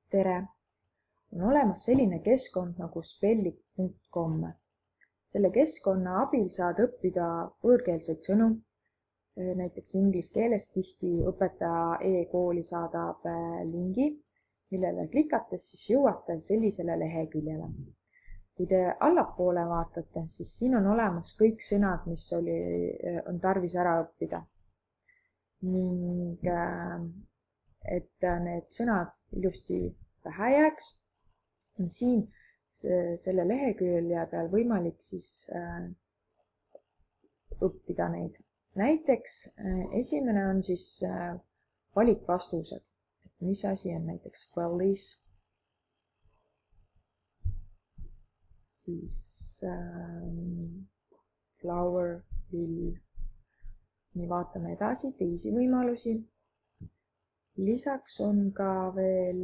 tere! On olemas selline keskkond nagu spellik.com. Selle keskkonna abil saad õppida võõrkeelseid sõnu, näiteks inglise keeles tihti õpetaja e-kooli saadab lingi, millele klikates siis jõuate sellisele leheküljele. Kui te allapoole vaatate, siis siin on olemas kõik sõnad, mis on tarvis ära õppida. Ning et need sõnad ilusti pähe jääks, on siin selle lehekülje peal võimalik siis õppida neid. Näiteks esimene on siis valikvastused. Mis asi on näiteks wellies, siis flower, vill. Nii vaatame edasi teisi võimalusi. Lisaks on ka veel,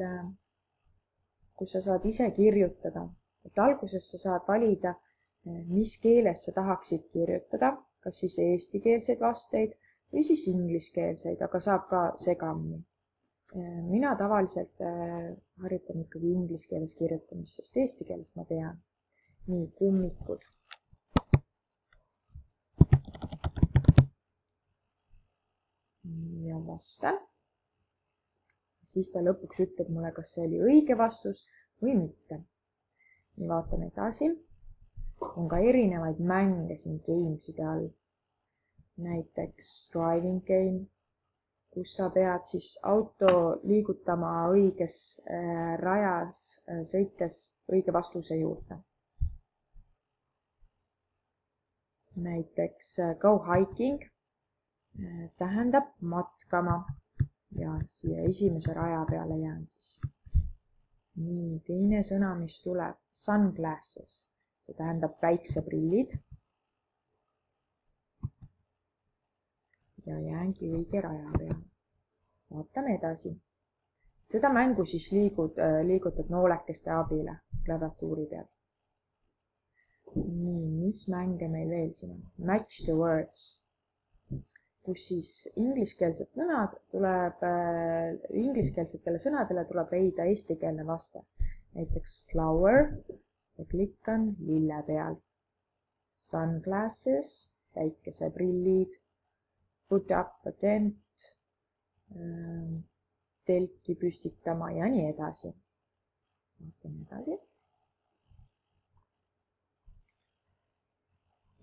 kus sa saad ise kirjutada. Et alguses sa saad valida, mis keeles sa tahaksid kirjutada, kas siis eestikeelseid vasteid või siis ingliskeelseid, aga saab ka segamini. Mina tavaliselt harjutan ikkagi inglise keeles kirjutamist, sest eesti keelest ma tean. Nii, kummikud. Ja vastan. Siis ta lõpuks ütleb mulle, kas see oli õige vastus või mitte. Nii vaatame edasi. On ka erinevaid mänge siin gameside all. Näiteks driving game, kus sa pead siis auto liigutama õiges rajas sõites õige vastuse juurde. Näiteks go hiking tähendab matkama ja siia esimese raja peale jään siis. Nii, teine sõna, mis tuleb, sunglasses, see tähendab päikseprillid. Ja jäängi õige raja peale. Vaatame edasi. Seda mängu siis liigutad noolekeste abile klaviatuuri peal. Nii, mis mänge meil veel siin on? Match the words, kus siis ingliskeelsetele sõnadele tuleb leida eestikeelne vaste. Näiteks flower ja klikkan lille peal. Sunglasses, päikeseprillid, put up a tent, telki püstitama ja nii edasi. Vaatame edasi.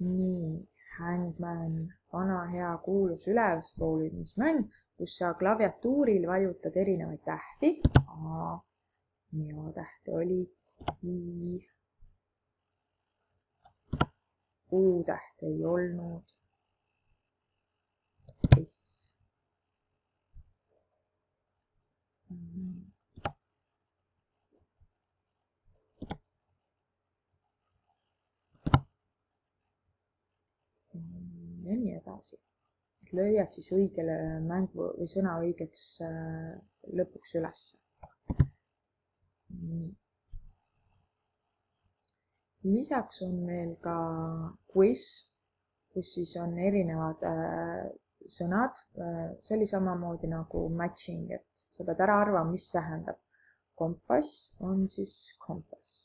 Nii, Hangman, vana hea kuulus ülespoolimismäng, kus sa klaviatuuril vajutad erinevaid tähti. A, ja tähte oli I, U-tähte ei olnud. S. Ja nii edasi. Et lööjad siis õigele mängu või sõna õigeks lõpuks üles. Nii. Lisaks on meil ka quiz, kus siis on erinevad sõnad. See oli samamoodi nagu matching, et sa pead ära arvama, mis tähendab. Kompass on siis kompass.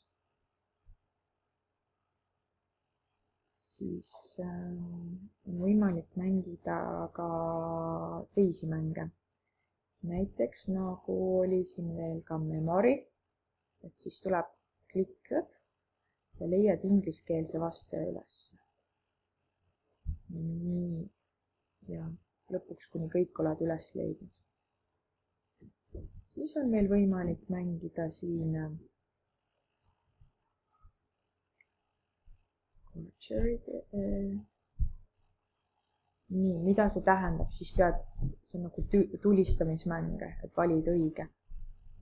Siis on võimalik mängida ka teisi mänge. Näiteks nagu oli siin veel ka memory, et siis tuleb klikkad ja leiad ingliskeelse vaste üles. Nii, ja lõpuks kuni kõik oled üles leidnud. Siis on meil võimalik mängida siin nii, mida see tähendab, siis see on nagu tulistamismänge, et valid õige.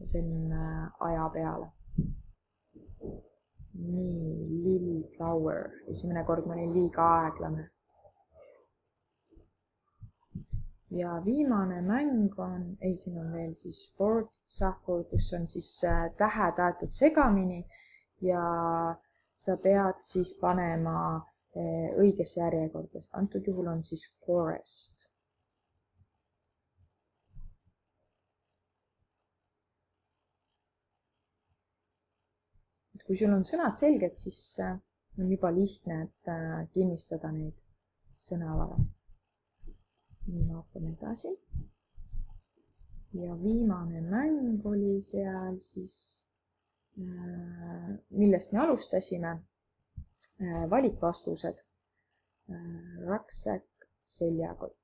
Ja see on aja peale. Nii, Lil Flower. Esimene kord ma olin liiga aeglane. Ja viimane mäng on, siin on veel siis board shuffle, kus on siis tähed aetud segamini ja sa pead siis panema õigesse järjekorda. Antud juhul on siis forest. kui sul on sõnad selged, siis on juba lihtne, et kinnistada neid sõnavara. Nii vaatame edasi. Ja viimane mäng oli seal siis, millest me alustasime. Valikvastused. Rucksack, seljakott.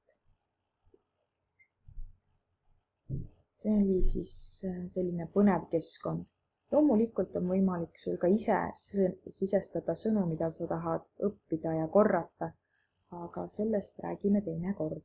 See oli siis selline põnev keskkond. Loomulikult on võimalik sul ka ise sisestada sõnu, mida sa tahad õppida ja korrata, aga sellest räägime teine kord.